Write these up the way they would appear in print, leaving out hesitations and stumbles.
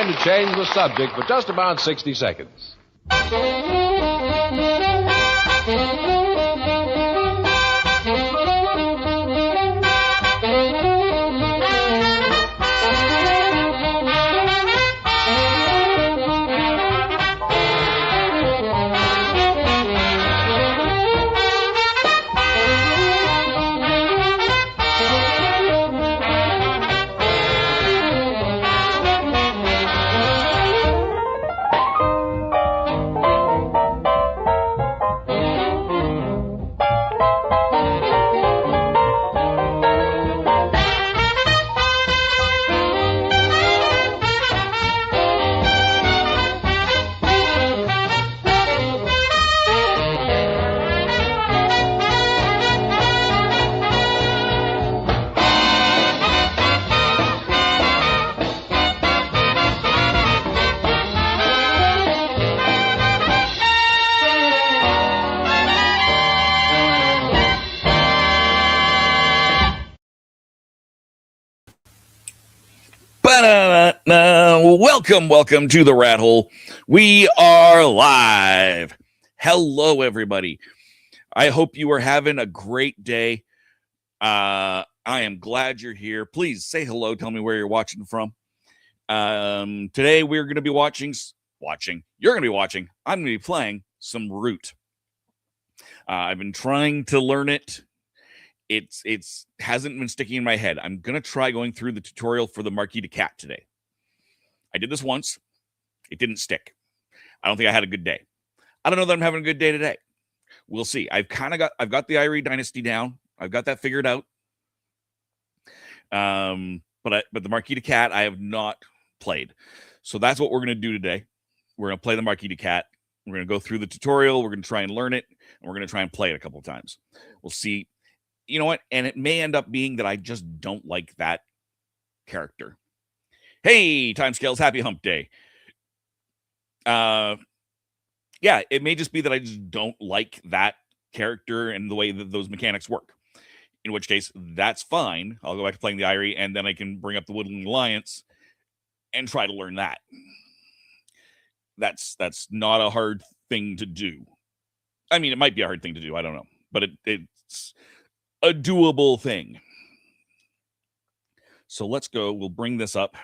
time to change the subject for just about 60 seconds. Welcome to the Rat Hole. We are live. Hello, everybody. I hope you are having a great day. I am glad you're here. Please say hello. Tell me where you're watching from. Today we're going to be watching. You're going to be watching. I'm going to be playing some Root. I've been trying to learn it. It's hasn't been sticking in my head. I'm going to try going through the tutorial for the Marquis de Cat today. I did this once. It didn't stick. I don't think I had a good day. I don't know that I'm having a good day today. We'll see. I've got the Irie Dynasty down. I've got that figured out. But the Marquis de Cat I have not played. So that's what we're going to do today. We're going to play the Marquis de Cat. We're going to go through the tutorial. We're going to try and learn it, and we're going to try and play it a couple of times. We'll see. You know what? And it may end up being that I just don't like that character. Hey, Timescales, happy hump day. Yeah, it may just be that I just don't like that character and the way that those mechanics work. In which case, that's fine. I'll go back to playing the Irie, and then I can bring up the Woodland Alliance and try to learn that. That's not a hard thing to do. I mean, it might be a hard thing to do. I don't know. But it's a doable thing. So let's go. We'll bring this up.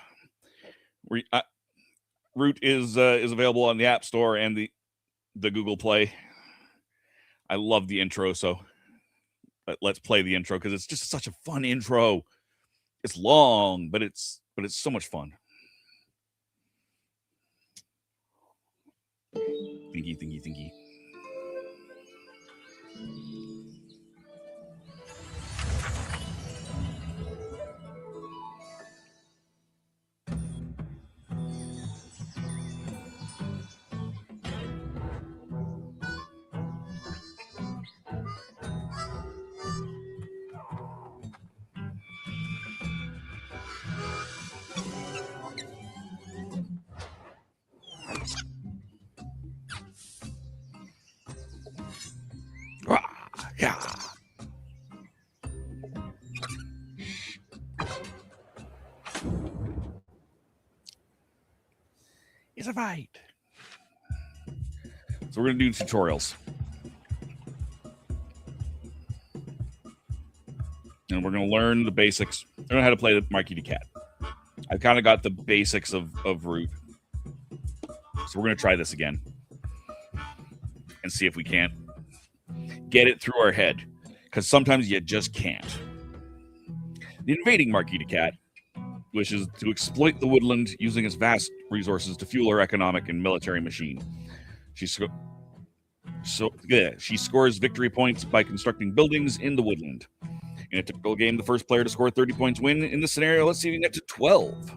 Root is available on the App Store and the Google Play. I love the intro, so let's play the intro because it's just such a fun intro. It's long, but it's so much fun. Thinky. Yeah. It's a fight. So we're going to do tutorials. And we're going to learn the basics. Learn how to play the Marquis de Cat. I've kind of got the basics of Root. So we're going to try this again. And see if we can't get it through our head. Because sometimes you just can't. The invading Marquis de Cat wishes to exploit the woodland using its vast resources to fuel her economic and military machine. She scores victory points by constructing buildings in the woodland. In a typical game, the first player to score 30 points win. In this scenario, let's see if we can get to 12.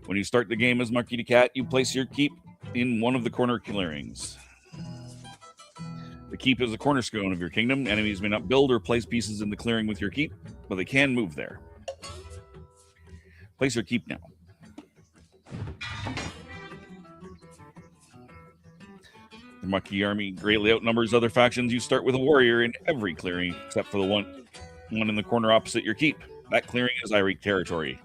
When you start the game as Marquis de Cat, you place your keep in one of the corner clearings. The keep is the cornerstone of your kingdom. Enemies may not build or place pieces in the clearing with your keep, but they can move there. Place your keep now. The Marquis army greatly outnumbers other factions. You start with a warrior in every clearing, except for the one in the corner opposite your keep. That clearing is Irie territory.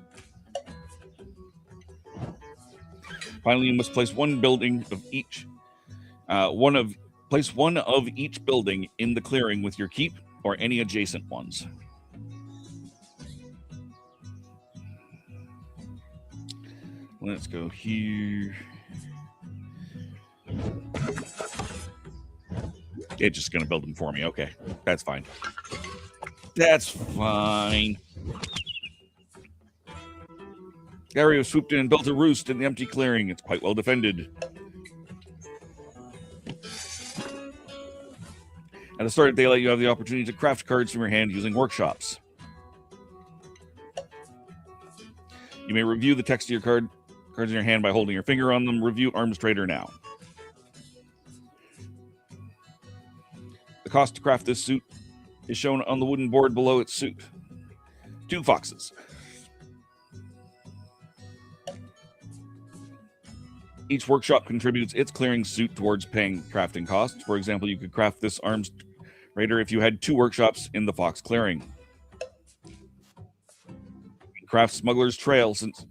Finally, you must place one building of each. Place one of each building in the clearing with your keep or any adjacent ones. Let's go here. It's just going to build them for me. Okay, that's fine. That's fine. Gary swooped in and built a roost in the empty clearing. It's quite well defended. At the start of daylight, you have the opportunity to craft cards from your hand using workshops. You may review the text of your cards in your hand by holding your finger on them. Review Arms Trader now. The cost to craft this suit is shown on the wooden board below its suit. 2 foxes. Each workshop contributes its clearing suit towards paying crafting costs. For example, you could craft this Arms Raider if you had 2 workshops in the Fox clearing. Craft Smuggler's Trail since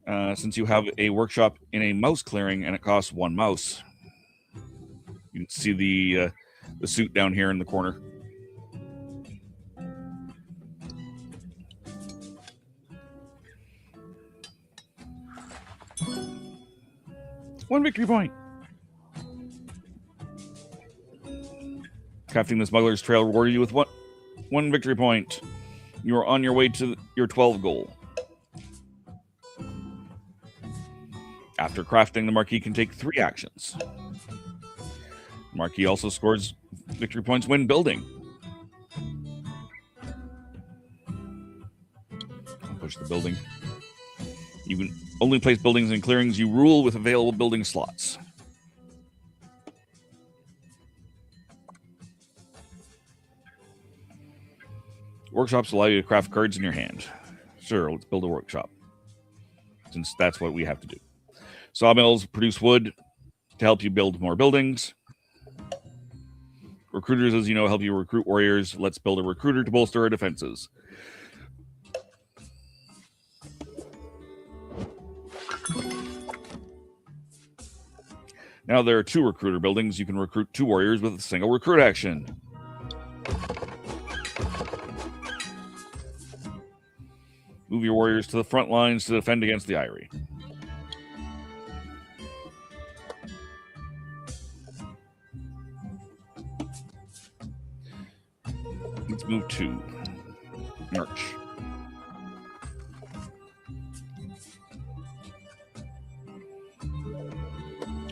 you have a workshop in a mouse clearing and it costs 1 mouse. You can see the suit down here in the corner. One victory point. Crafting the Smuggler's Trail rewarded you with one victory point. You are on your way to your 12 goal. After crafting, the Marquis can take 3 actions. The Marquis also scores victory points when building. I'll push the building. You can only place buildings in clearings you rule with available building slots. Workshops allow you to craft cards in your hand. Sure, let's build a workshop, since that's what we have to do. Sawmills produce wood to help you build more buildings. Recruiters, as you know, help you recruit warriors. Let's build a recruiter to bolster our defenses. Now there are 2 recruiter buildings. You can recruit 2 warriors with a single recruit action. Move your warriors to the front lines to defend against the Eyrie. Let's move to March.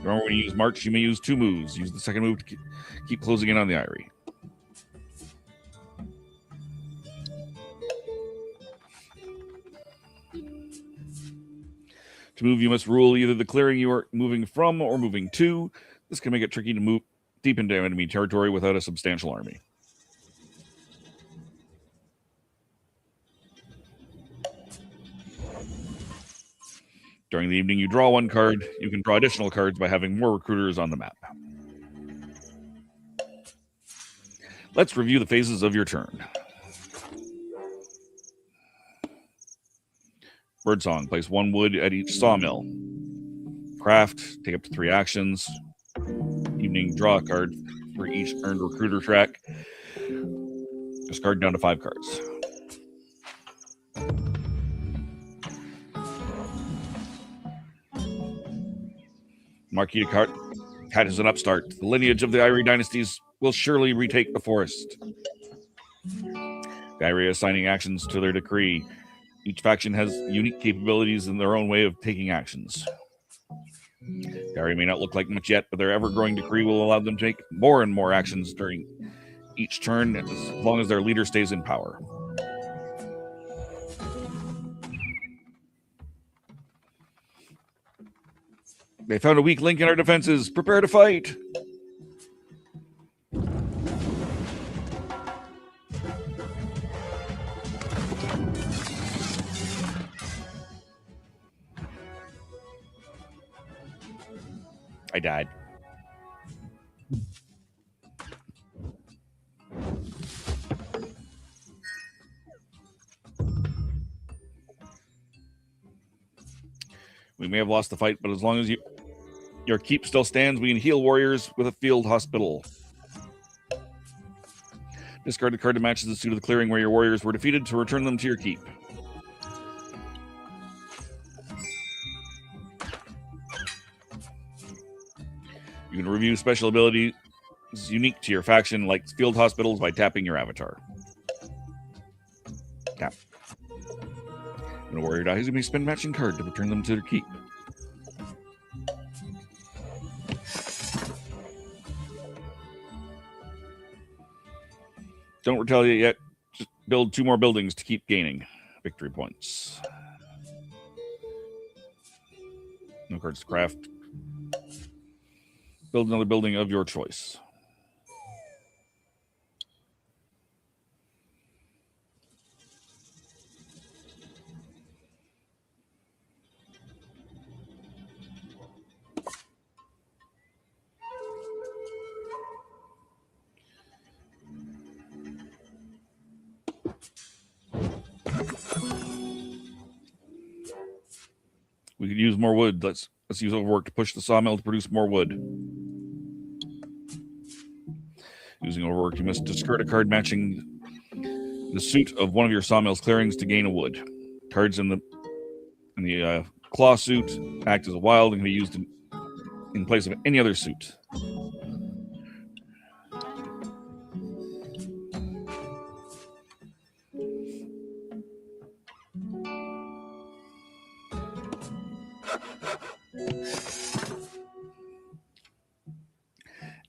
Remember, when you use March, you may use 2 moves. Use the second move to keep closing in on the Eyrie. To move, you must rule either the clearing you are moving from or moving to. This can make it tricky to move deep into enemy territory without a substantial army. During the evening, you draw 1 card. You can draw additional cards by having more recruiters on the map. Let's review the phases of your turn. Birdsong, place 1 wood at each sawmill. Craft, take up to 3 actions. Evening, draw a card for each earned recruiter track. Discard down to 5 cards. Marquis de Cat is an upstart. The lineage of the Eyrie dynasties will surely retake the forest. The Eyrie assigning actions to their decree. Each faction has unique capabilities in their own way of taking actions. The Eyrie may not look like much yet, but their ever-growing decree will allow them to take more and more actions during each turn as long as their leader stays in power. They found a weak link in our defenses. Prepare to fight. I died. We may have lost the fight, but as long as your keep still stands, we can heal warriors with a field hospital. Discard a card that matches the suit of the clearing where your warriors were defeated to return them to your keep. You can review special abilities unique to your faction, like field hospitals, by tapping your avatar. Tap. When a warrior dies, you may spend a matching card to return them to their keep. Don't retaliate yet. Just build 2 more buildings to keep gaining victory points. No cards to craft. Build another building of your choice. We could use more wood. Let's use overwork to push the sawmill to produce more wood. Using overwork, you must discard a card matching the suit of one of your sawmill's clearings to gain a wood. Cards in the claw suit act as a wild and can be used in place of any other suit.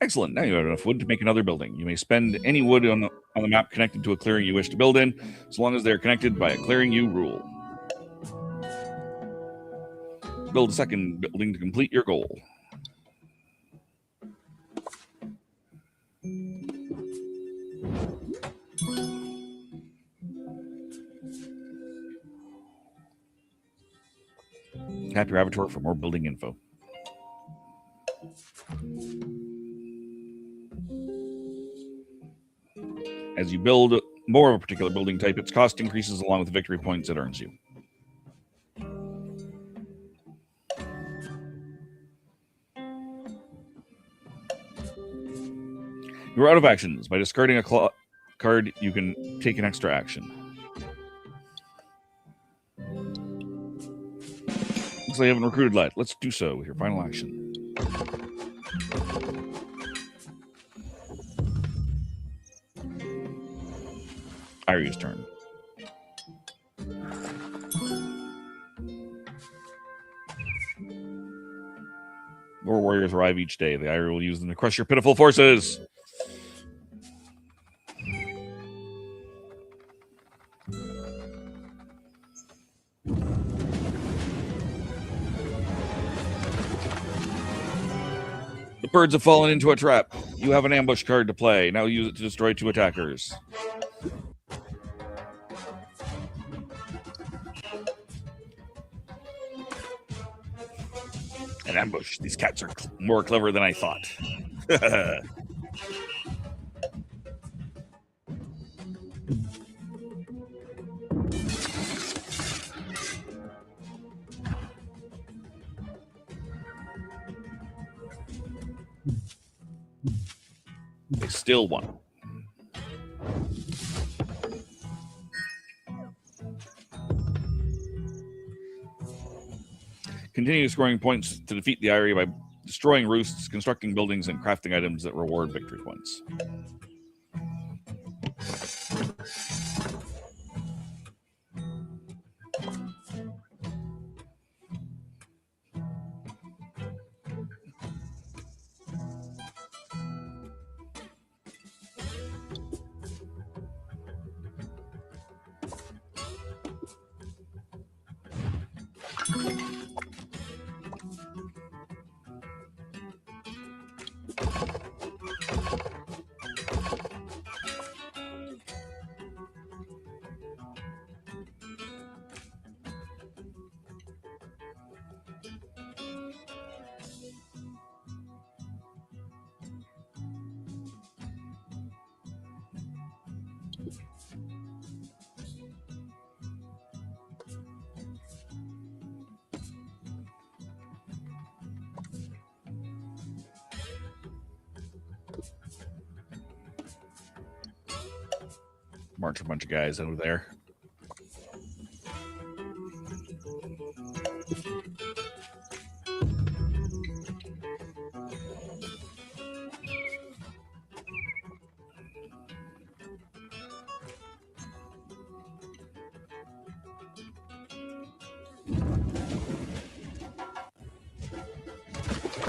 Excellent. Now you have enough wood to make another building. You may spend any wood on the map connected to a clearing you wish to build in, as long as they are connected by a clearing you rule. Build a second building to complete your goal. Tap your avatar for more building info. As you build more of a particular building type, its cost increases along with the victory points it earns you. You're out of actions. By discarding a card, you can take an extra action. Looks like you haven't recruited yet. Let's do so with your final action. Irie's turn. More warriors arrive each day. The Irie will use them to crush your pitiful forces. The birds have fallen into a trap. You have an ambush card to play. Now use it to destroy 2 attackers. An ambush. These cats are more clever than I thought. They still won. Continue scoring points to defeat the Irie by destroying roosts, constructing buildings, and crafting items that reward victory points. March a bunch of guys over there.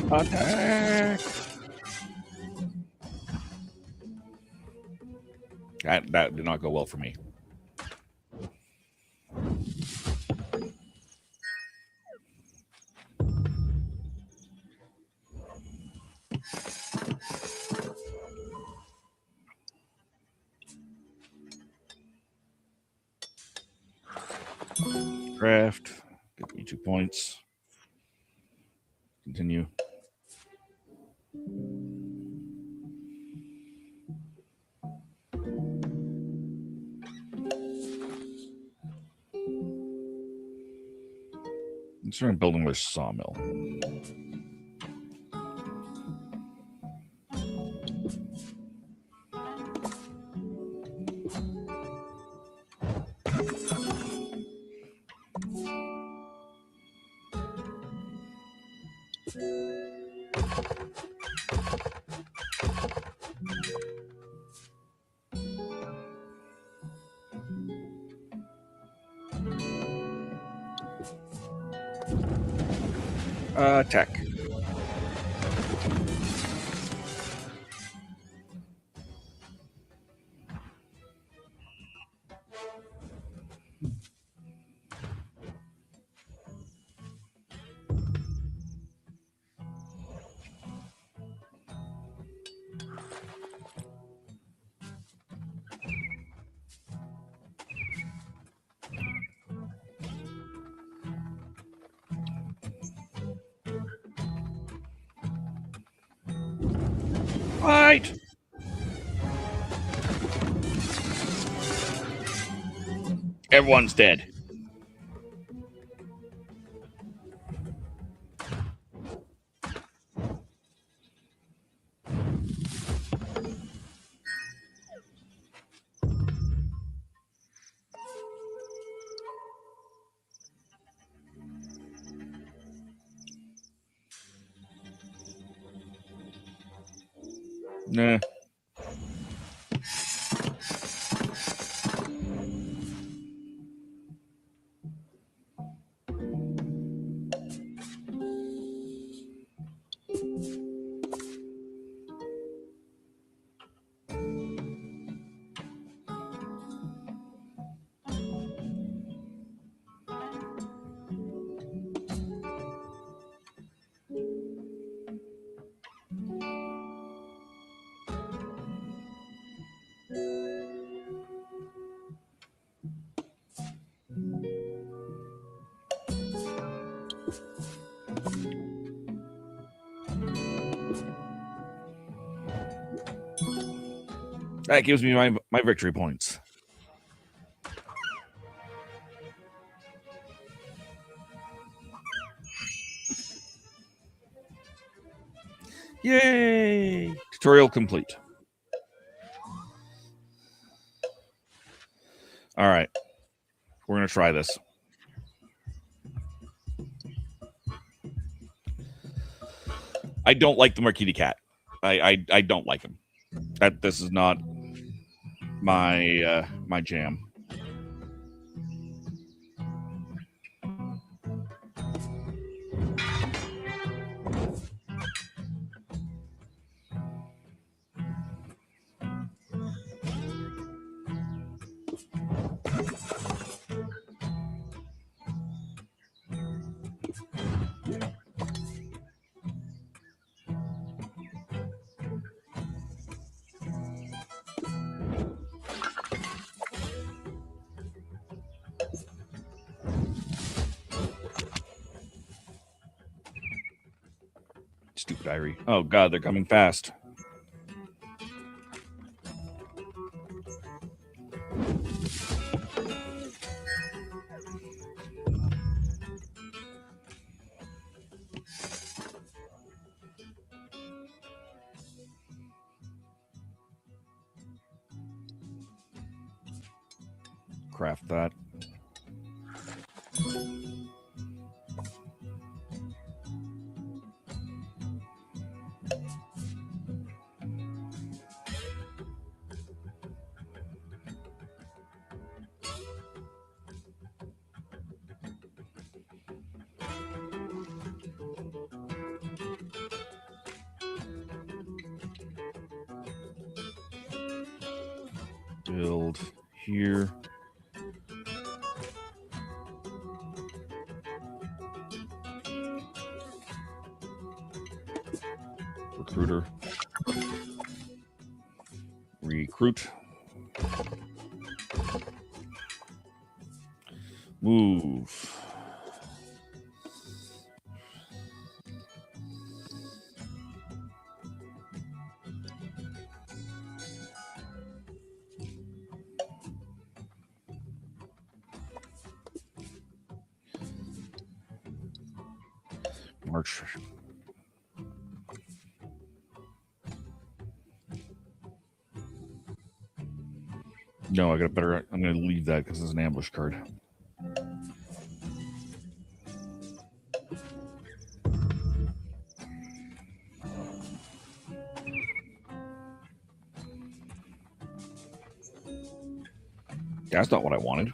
Attack! That did not go well for me. Craft. Give me 2 points. Continue. I'm starting building their sawmill. Attack. Fight! Everyone's dead. Nah. That gives me my victory points. Yay! Tutorial complete. All right. We're going to try this. I don't like the Marquiti cat. I don't like him. This is not my my jam. Stupid Irie. Oh god, they're coming fast. craft that. Build here. Recruiter. Recruit. Move. March. No, I got a better. I'm going to leave that because it's an ambush card. That's not what I wanted.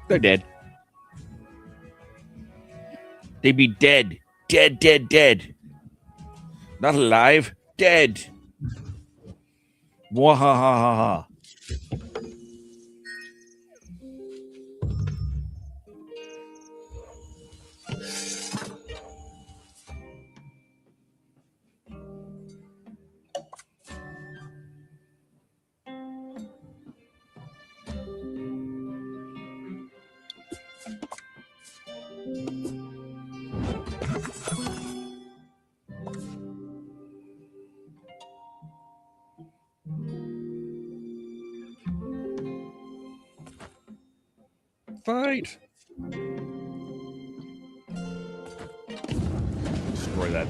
They're dead. They be dead. Dead, dead, dead. Not alive. Dead. Wahahaha. Fight. Destroy that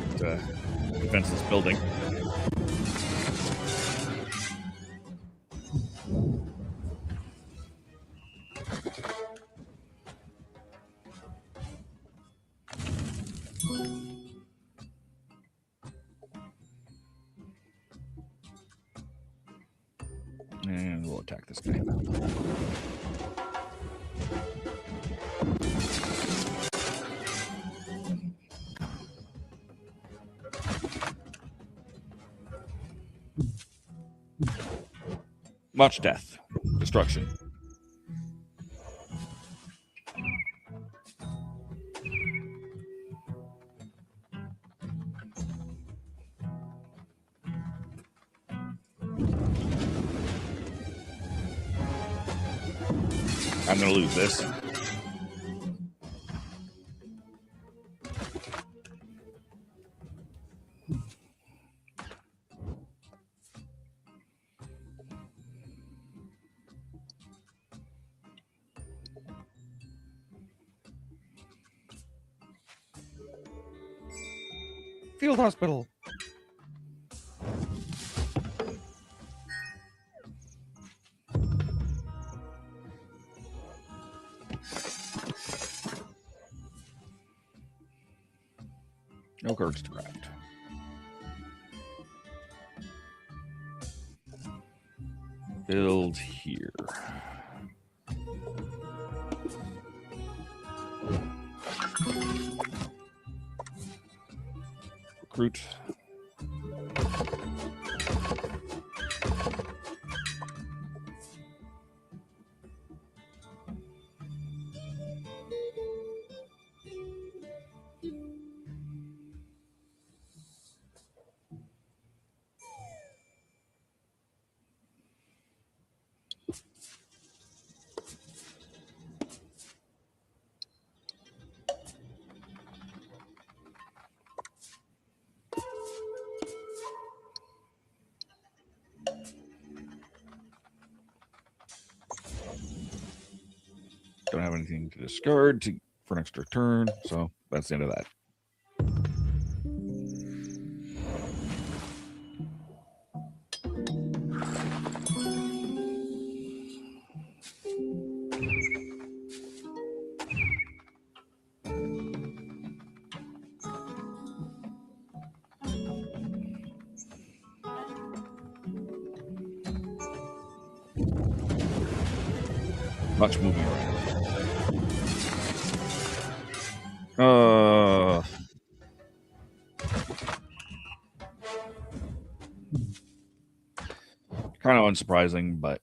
defenseless building. And we'll attack this guy. Much death. Destruction. I'm going to lose this. Field hospital. No cards to craft. Build here. Recruit. don't have anything to discard for an extra turn, so that's the end of that. Much moving around. Kind of unsurprising, but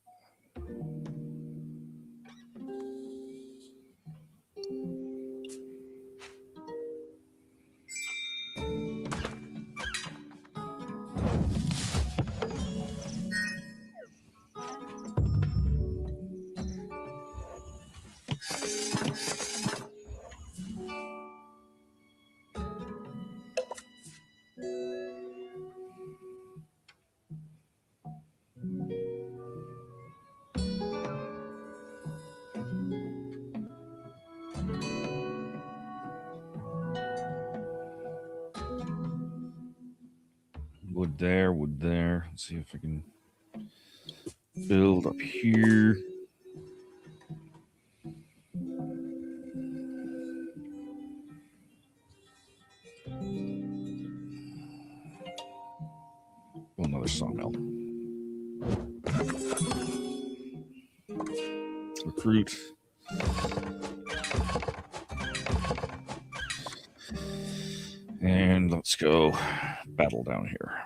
wood there. Let's see if I can build up here. Another sawmill. Recruit. And let's go battle down here.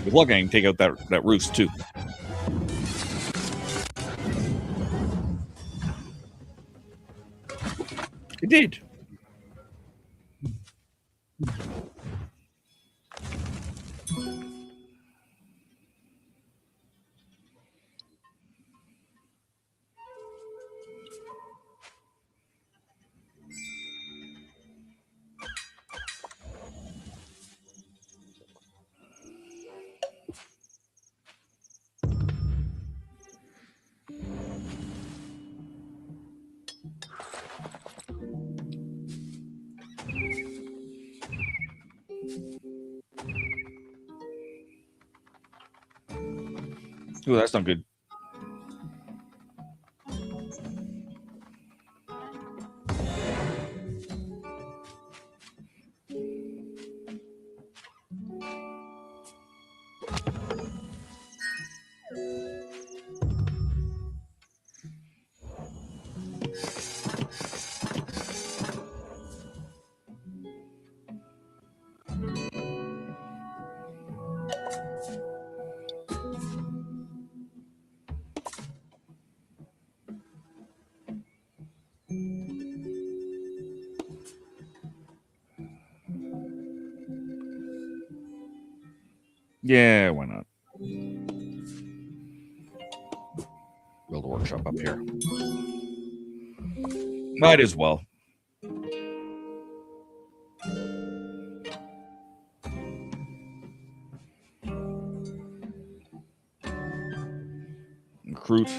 With luck, I can take out that roost too. It did. Ooh, that's not good. Yeah, why not? Build a workshop up here. Might as well. Recruit.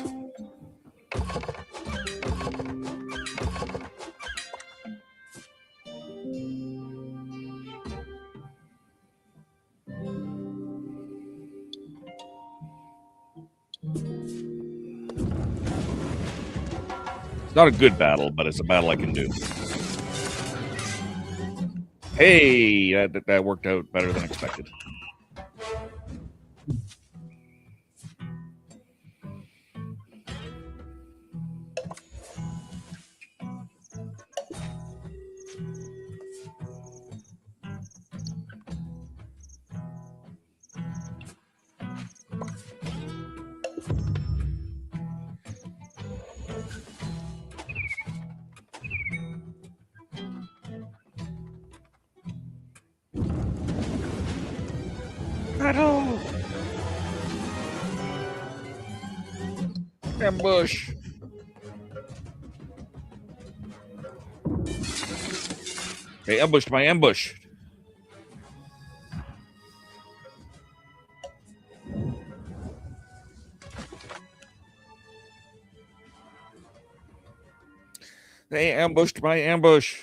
Not a good battle, but it's a battle I can do. Hey, that worked out better than expected. Battle! Ambush! They ambushed my ambush. They ambushed my ambush.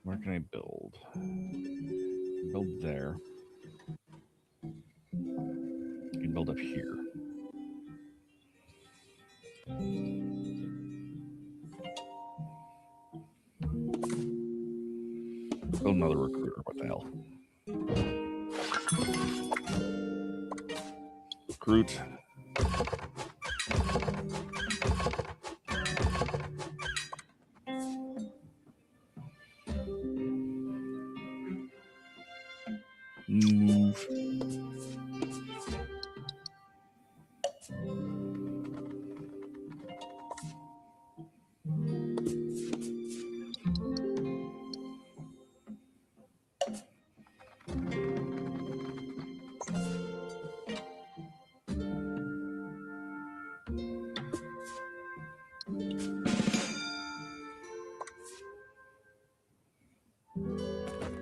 Where can I build? Build there. You can build up here. Build another recruiter. What the hell? Recruit. Move.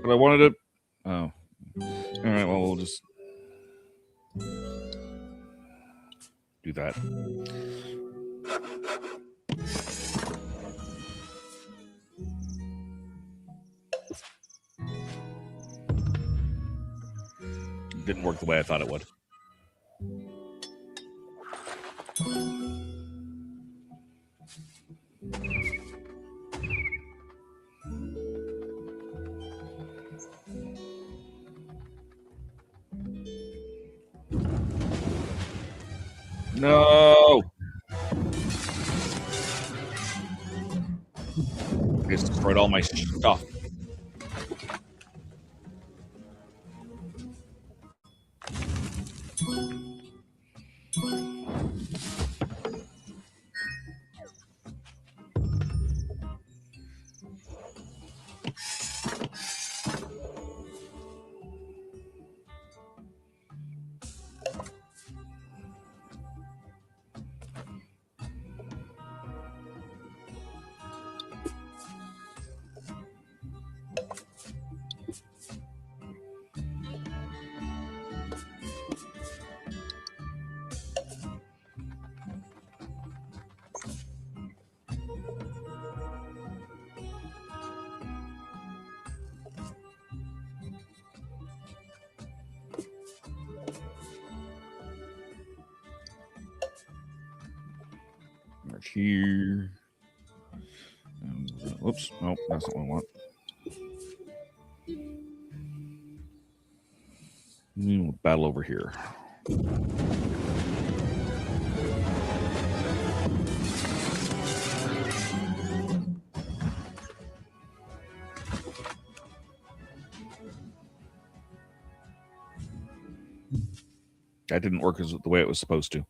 But I wanted to. Oh. All right. Well, we'll just do that. Didn't work the way I thought it would. No. I just destroyed all my stuff. Here. Whoops. Nope, that's not what I want. We'll battle over here. That didn't work as the way it was supposed to.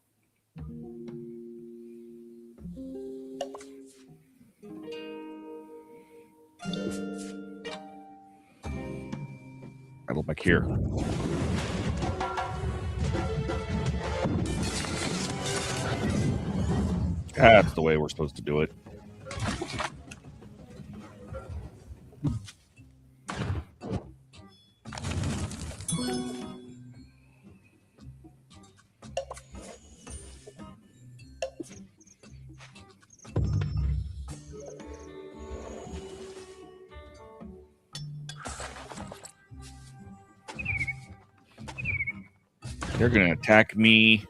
Battle back here. That's the way we're supposed to do it. They're going to attack me.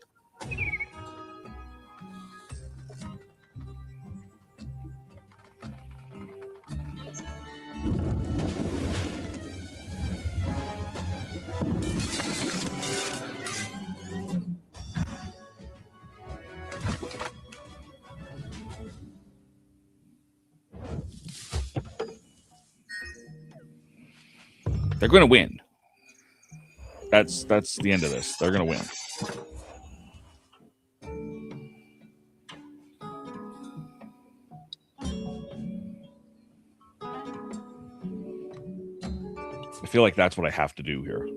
They're going to win. That's the end of this. They're going to win. I feel like that's what I have to do here.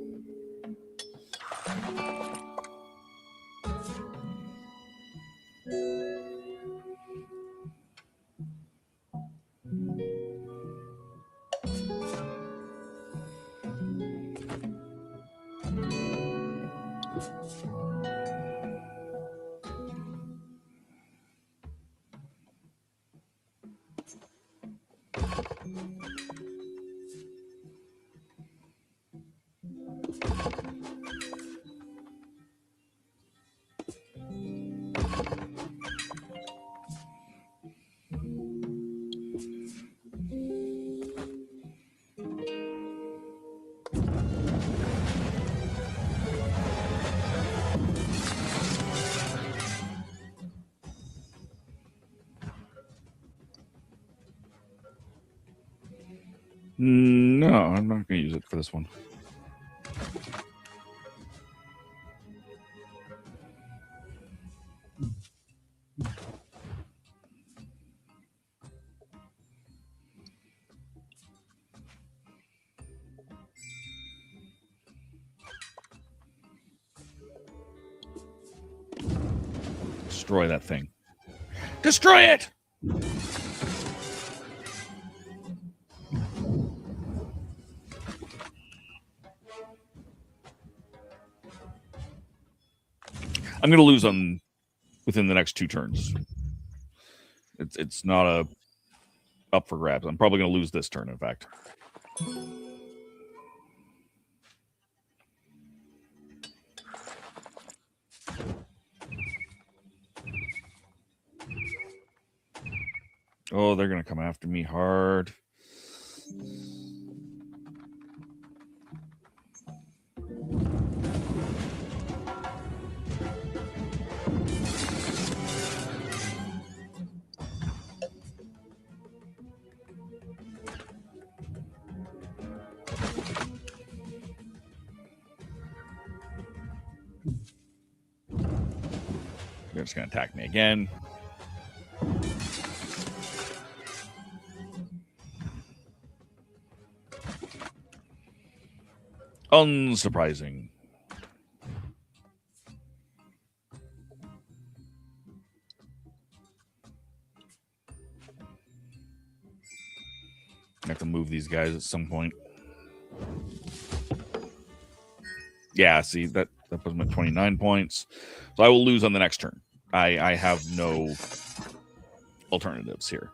No, I'm not going to use it for this one. Destroy that thing. Destroy it! I'm going to lose on within the next 2 turns. It's not up for grabs. I'm probably going to lose this turn, in fact. Oh, they're going to come after me hard. They're just going to attack me again. Unsurprising. I have to move these guys at some point. Yeah, see, that puts me at 29 points. So I will lose on the next turn. I have no alternatives here.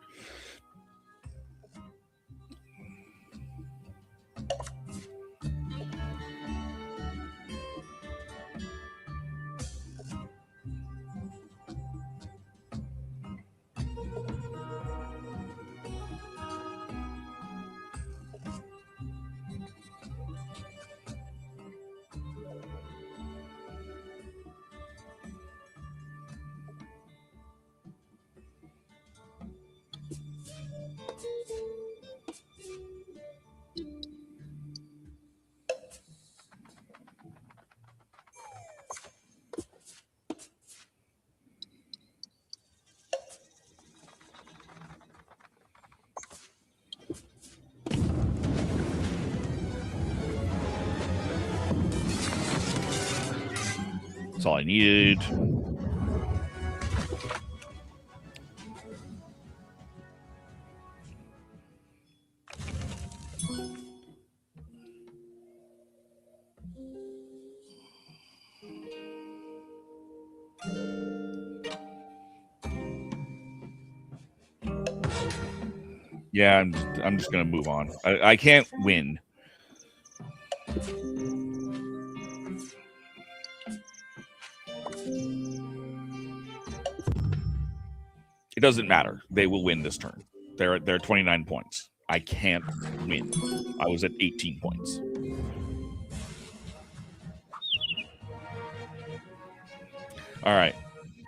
That's all I needed. Yeah, I'm just gonna move on. I can't win. It doesn't matter. They will win this turn. They're 29 points. I can't win. I was at 18 points. All right.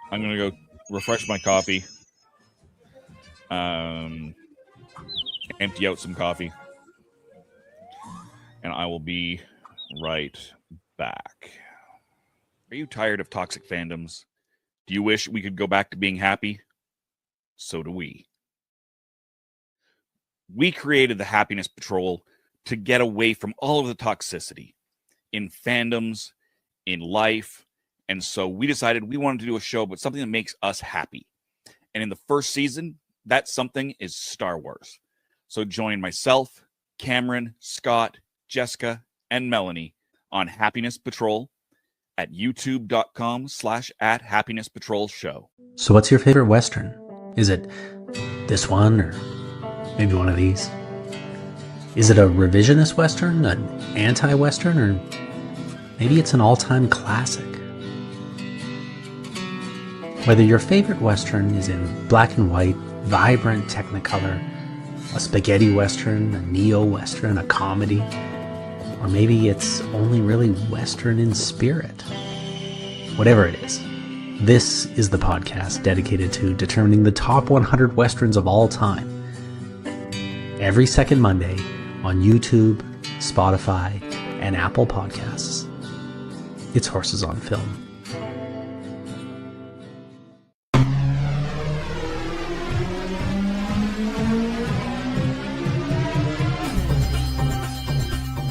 I'm going to go refresh my coffee. Empty out some coffee. and I will be right back. Are you tired of toxic fandoms? Do you wish we could go back to being happy? So do we. We created the Happiness Patrol to get away from all of the toxicity in fandoms, in life, and so we decided we wanted to do a show about something that makes us happy. And in the first season, that something is Star Wars. So join myself, Cameron, Scott, Jessica, and Melanie on Happiness Patrol at youtube.com/@happinesspatrolshow. So what's your favorite Western? Is it this one or maybe one of these? Is it a revisionist Western, an anti-Western, or maybe it's an all-time classic? Whether your favorite Western is in black and white, vibrant Technicolor, a spaghetti Western, a neo-Western, a comedy, or maybe it's only really Western in spirit. Whatever it is, this is the podcast dedicated to determining the top 100 Westerns of all time. Every second Monday on YouTube, Spotify, and Apple Podcasts. It's Horses on Film.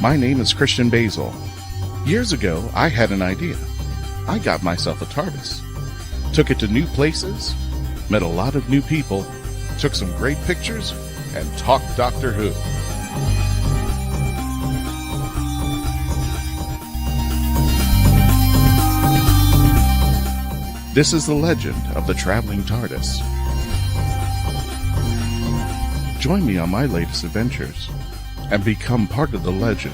My name is Christian Basil. Years ago, I had an idea. I got myself a TARDIS. Took it to new places, met a lot of new people, took some great pictures, and talked Doctor Who. This is the legend of the traveling TARDIS. Join me on my latest adventures and become part of the legend.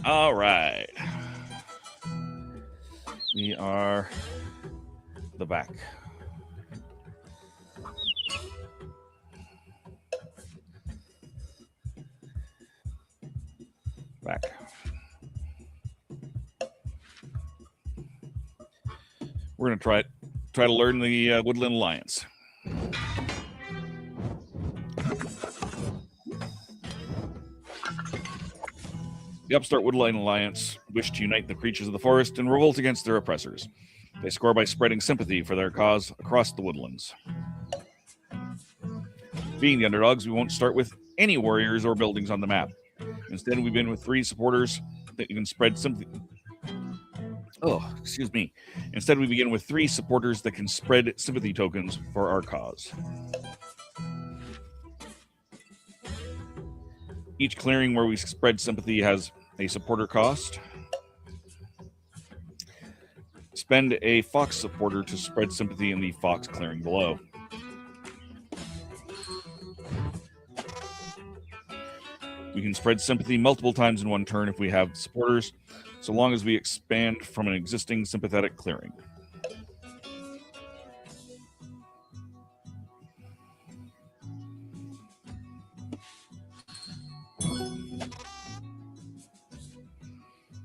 All right. We are back. We're going to try to learn the Woodland Alliance. The upstart Woodland Alliance wish to unite the creatures of the forest and revolt against their oppressors. They score by spreading sympathy for their cause across the woodlands. Being the underdogs, we won't start with any warriors or buildings on the map. Instead, we begin with 3 supporters that can spread sympathy. Instead, we begin with 3 supporters that can spread sympathy tokens for our cause. Each clearing where we spread sympathy has a supporter cost. Spend a Fox supporter to spread sympathy in the Fox clearing below. We can spread sympathy multiple times in one turn if we have supporters, so long as we expand from an existing sympathetic clearing.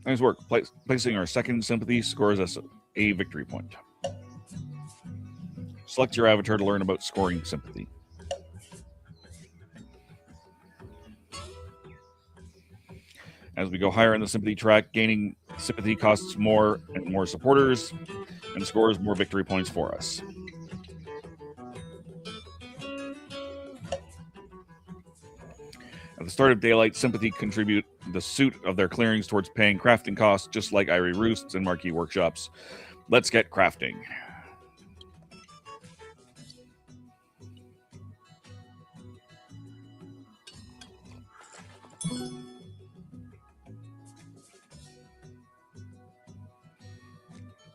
Nice work. Placing our second sympathy scores us a victory point. Select your avatar to learn about scoring sympathy. As we go higher in the sympathy track, gaining sympathy costs more and more supporters and scores more victory points for us. At the start of daylight, Sympathy contribute the suit of their clearings towards paying crafting costs, just like Irie Roosts and Marquee Workshops. Let's get crafting.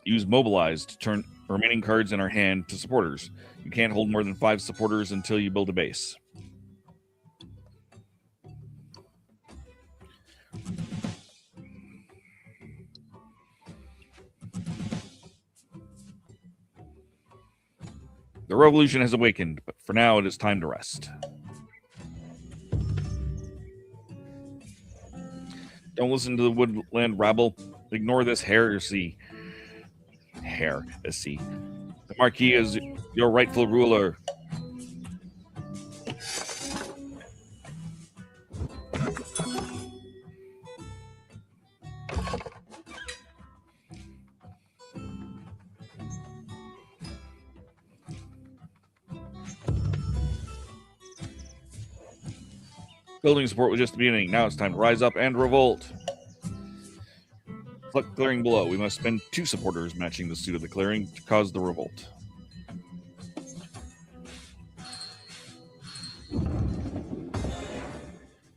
Use Mobilize to turn remaining cards in our hand to supporters. You can't hold more than 5 supporters until you build a base. The revolution has awakened, but for now it is time to rest. Don't listen to the woodland rabble. Ignore this heresy. Heresy. The Marquis is your rightful ruler. Building support was just the beginning. Now it's time to rise up and revolt. Select clearing below. We must spend 2 supporters matching the suit of the clearing to cause the revolt.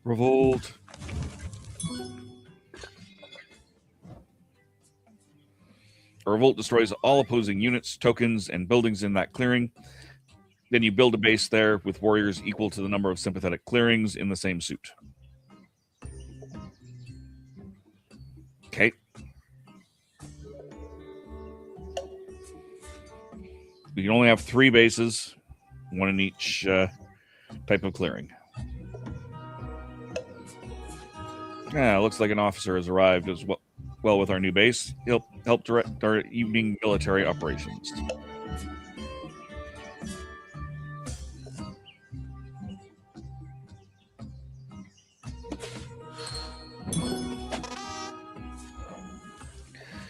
Revolt. A revolt destroys all opposing units, tokens, and buildings in that clearing. Then you build a base there with warriors equal to the number of sympathetic clearings in the same suit. Okay. We can only have 3 bases, 1 in each type of clearing. Looks like an officer has arrived as well with our new base. He'll help direct our evening military operations.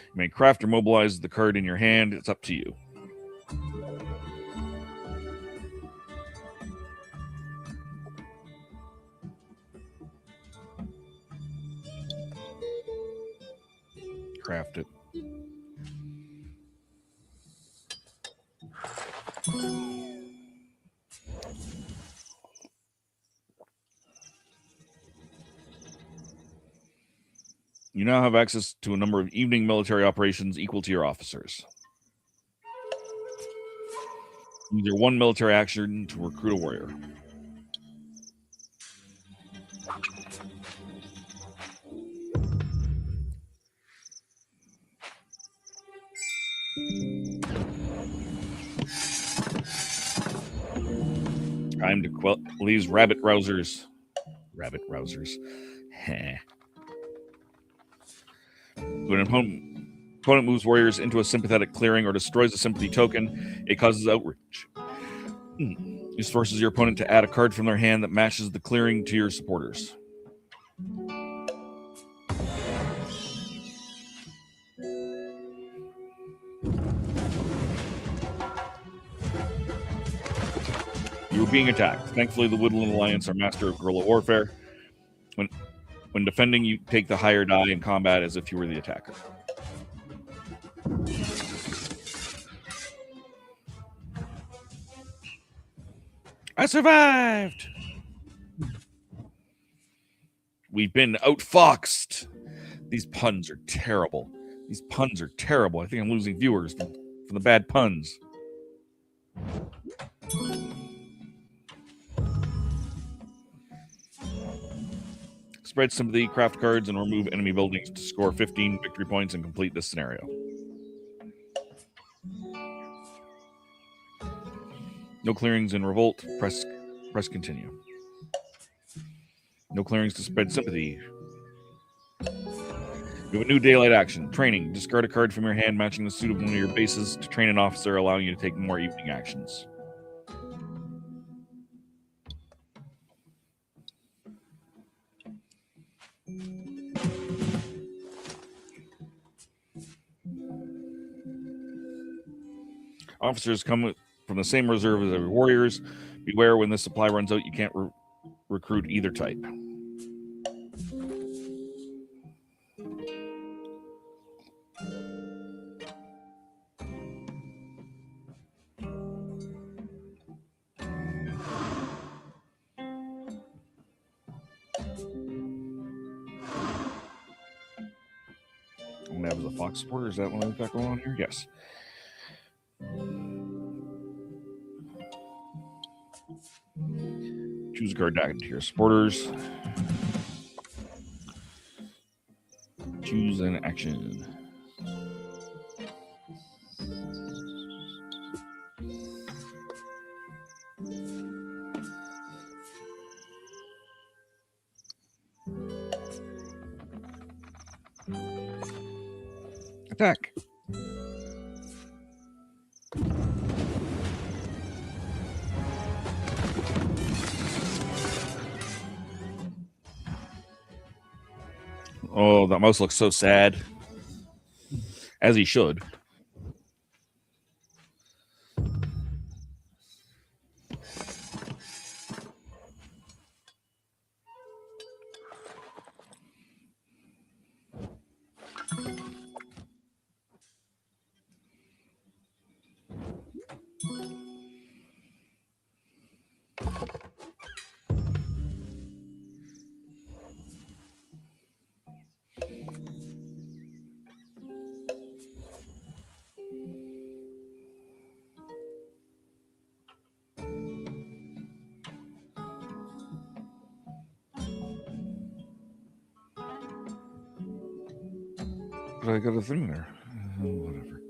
You may craft or mobilize the card in your hand. It's up to you. Craft it. You now have access to a number of evening military operations equal to your officers. Use your 1 military action to recruit a warrior. Time to quell these rabbit rousers. Rabbit rousers. Heh. When an opponent moves warriors into a sympathetic clearing or destroys a sympathy token, it causes outrage. This forces your opponent to add a card from their hand that matches the clearing to your supporters. You were being attacked. Thankfully, the Woodland Alliance are master of guerrilla warfare. When defending, you take the higher die in combat as if you were the attacker. I survived! We've been outfoxed. These puns are terrible. These puns are terrible. I think I'm losing viewers from the bad puns. Spread sympathy, craft cards, and remove enemy buildings to score 15 victory points and complete this scenario. No clearings in revolt. Press continue. No clearings to spread sympathy. You have a new daylight action. Training. Discard a card from your hand matching the suit of one of your bases to train an officer, allowing you to take more evening actions. Officers come from the same reserve as our warriors. Beware when this supply runs out, you can't recruit either type. Mab is a Fox supporter. Is that what we've got going on here? Yes. Choose a card down to your supporters. Choose an action. Attack. Oh, that mouse looks so sad. As he should. But I got a thing there. Whatever.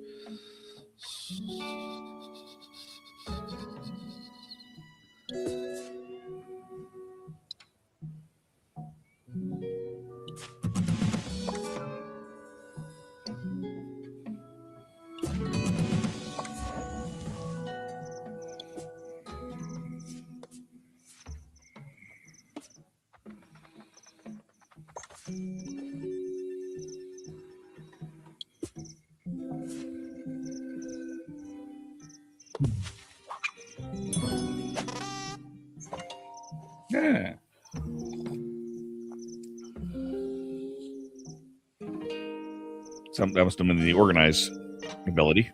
Yeah. That must have been the organized ability.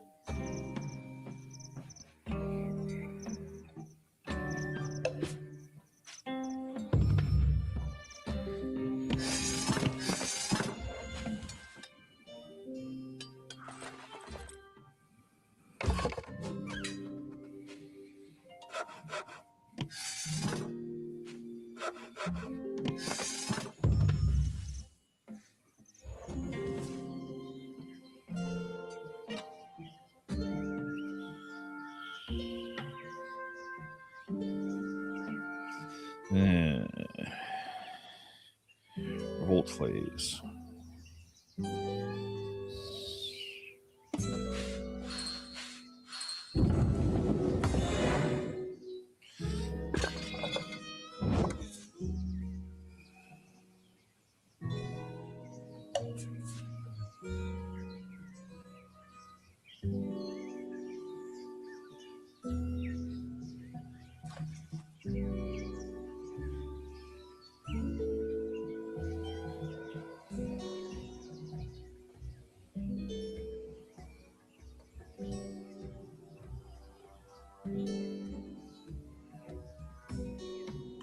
Revolt phase.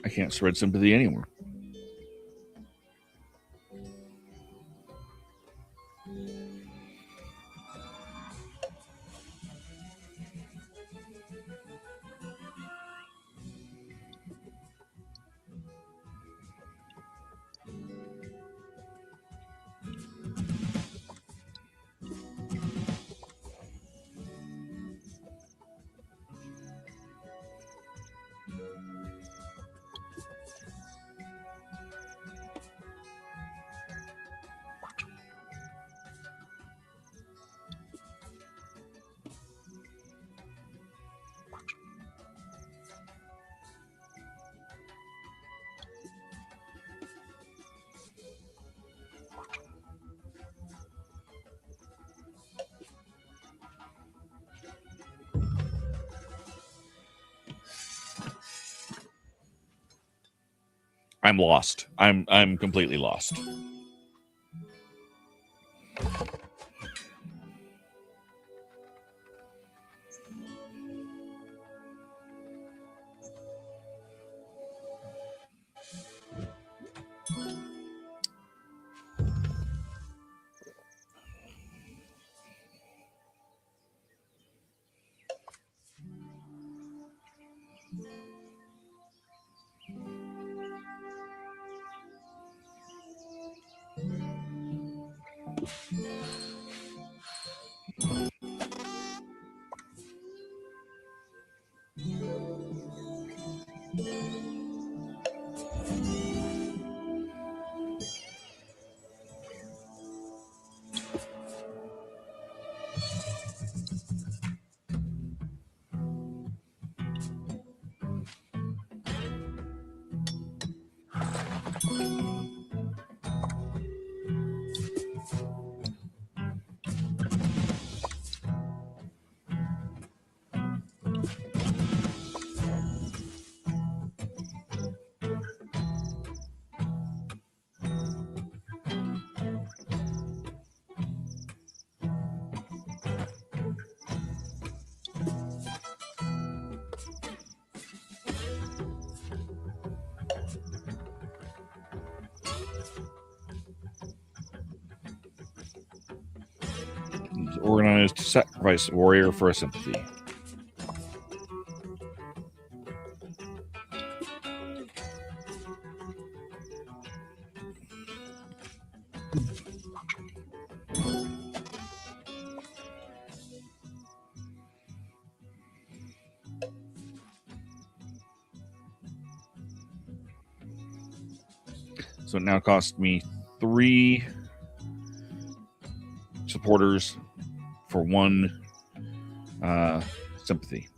I can't spread sympathy anymore. I'm lost. I'm completely lost. Organized to sacrifice a warrior for a sympathy. So it now costs me 3 supporters for 1 sympathy.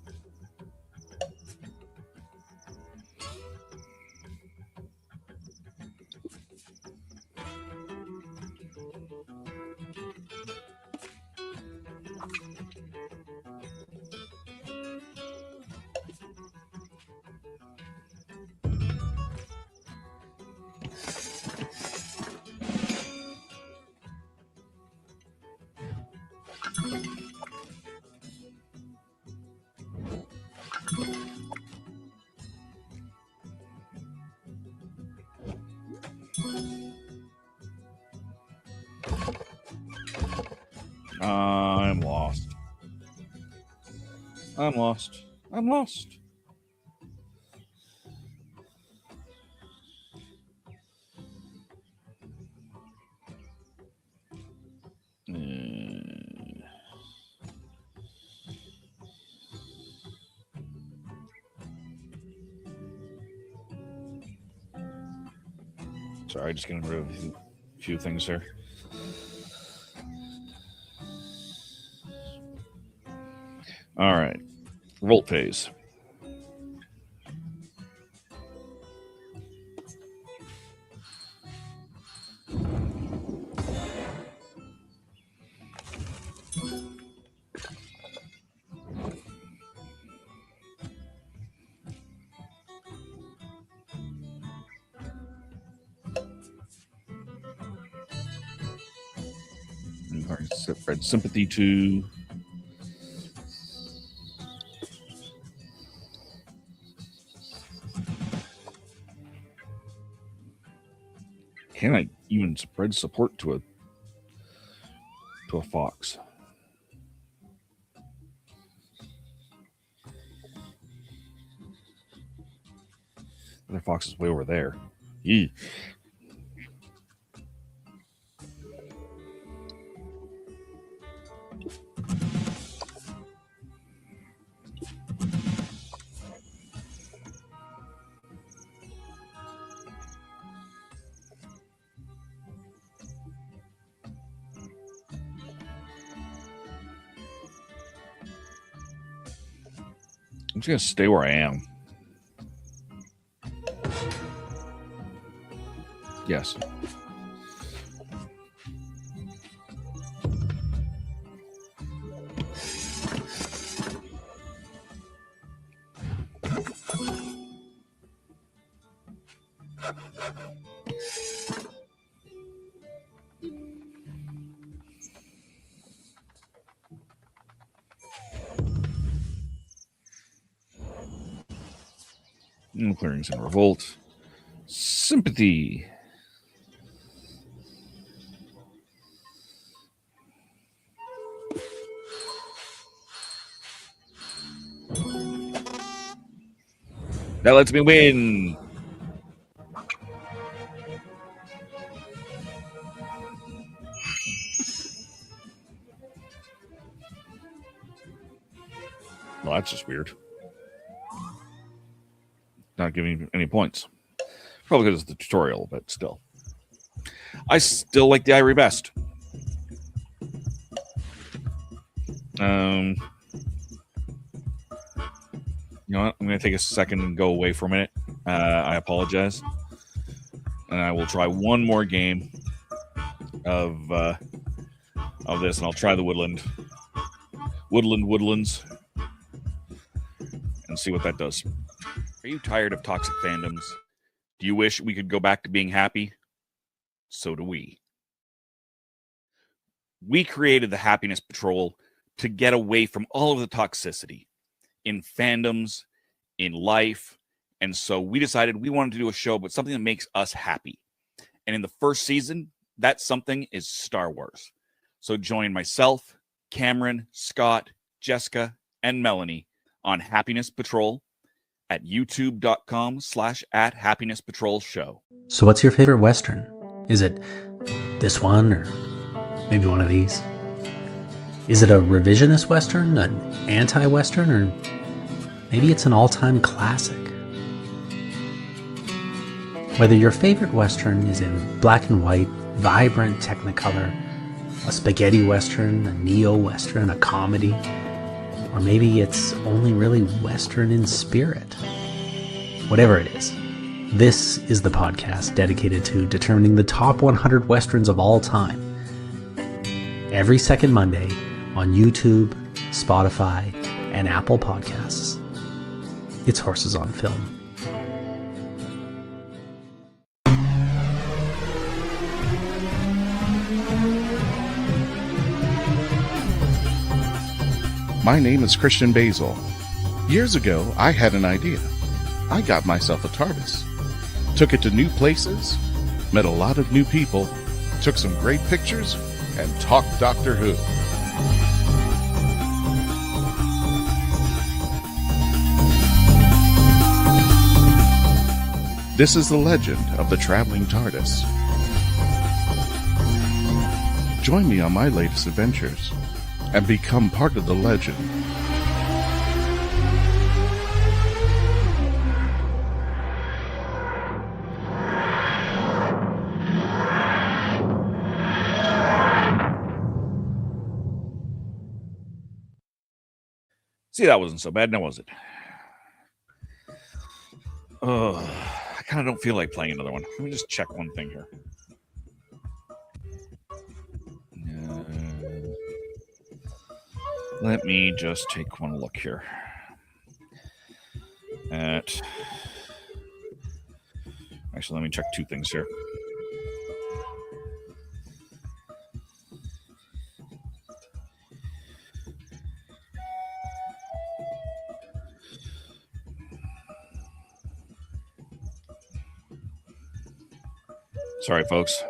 I'm lost. I'm lost. I'm lost. Sorry, just getting rid of a few things here. All right. Revolt phase. Spread sympathy to. Can I even spread support to a fox? The other fox is way over there. Yee. I'm just going to stay where I am. Yes. Clearings and revolt. Sympathy. That lets me win. Well, that's just weird. Not giving any points. Probably because it's the tutorial, but still. I still like the Ivory best. You know what? I'm going to take a second and go away for a minute. I apologize. And I will try one more game of this, and I'll try the Woodlands, and see what that does. Are you tired of toxic fandoms? Do you wish we could go back to being happy? So do we. We created the Happiness Patrol to get away from all of the toxicity in fandoms, in life, and so we decided we wanted to do a show about something that makes us happy. And in the first season, that something is Star Wars. So join myself, Cameron, Scott, Jessica, and Melanie on Happiness Patrol at youtube.com/@happinesspatrolshow. So what's your favorite Western? Is it this one or maybe one of these? Is it a revisionist Western, an anti-Western, or maybe it's an all-time classic? Whether your favorite Western is in black and white, vibrant Technicolor, a spaghetti Western, a neo-Western, a comedy, or maybe it's only really Western in spirit. Whatever it is, this is the podcast dedicated to determining the top 100 Westerns of all time. Every second Monday on YouTube, Spotify, and Apple Podcasts. It's Horses on Film. My name is Christian Basil. Years ago, I had an idea. I got myself a TARDIS. Took it to new places, met a lot of new people, took some great pictures, and talked Doctor Who. This is the legend of the traveling TARDIS. Join me on my latest adventures and become part of the legend. See, that wasn't so bad, now was it? I kind of don't feel like playing another one. Let me just check one thing here. Let me just take one look here at... Actually, let me check two things here. Sorry, folks.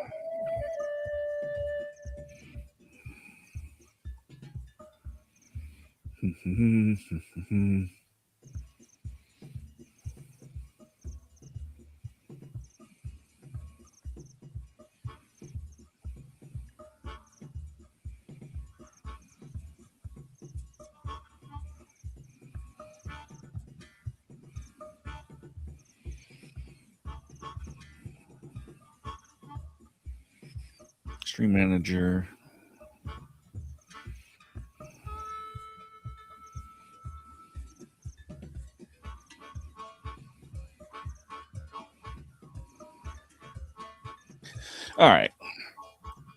Stream manager. All right.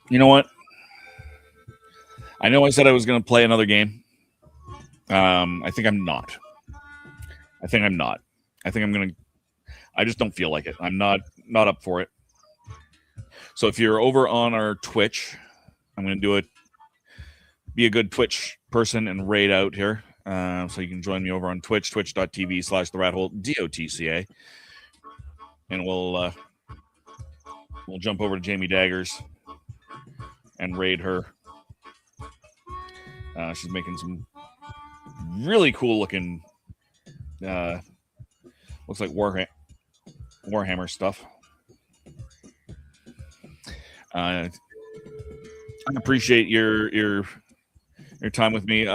You know what? I know I said I was going to play another game. I think I'm not. I think I'm going to... I just don't feel like it. I'm not up for it. So if you're over on our Twitch, I'm going to do it. Be a good Twitch person and raid out here. So you can join me over on Twitch, twitch.tv/theRatHole, DOTCA. And we'll jump over to Jamie Daggers and raid her. She's making some really cool looking Looks like Warhammer stuff. I appreciate your time with me.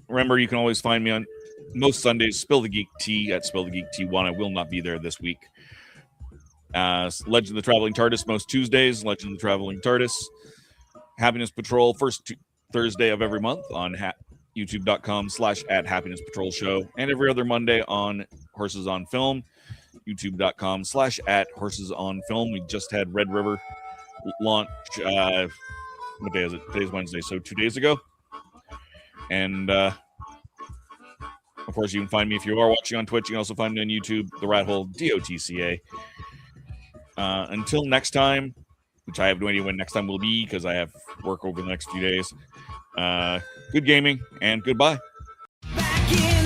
Remember, you can always find me on most Sundays, Spill the Geek T at Spill the Geek T1. I will not be there this week. Legend of the Traveling TARDIS most Tuesdays, Legend of the Traveling TARDIS. Happiness Patrol first Thursday of every month on youtube.com/@Happiness Patrol Show, and every other Monday on Horses on Film, youtube.com/@Horses on Film. We just had Red River launch. What day is it? Today's Wednesday, so 2 days ago. And of course, you can find me if you are watching on Twitch. You can also find me on YouTube, The Rat Hole, DOTCA. Until next time, which I have no idea when next time will be because I have work over the next few days. Good gaming and goodbye. Back in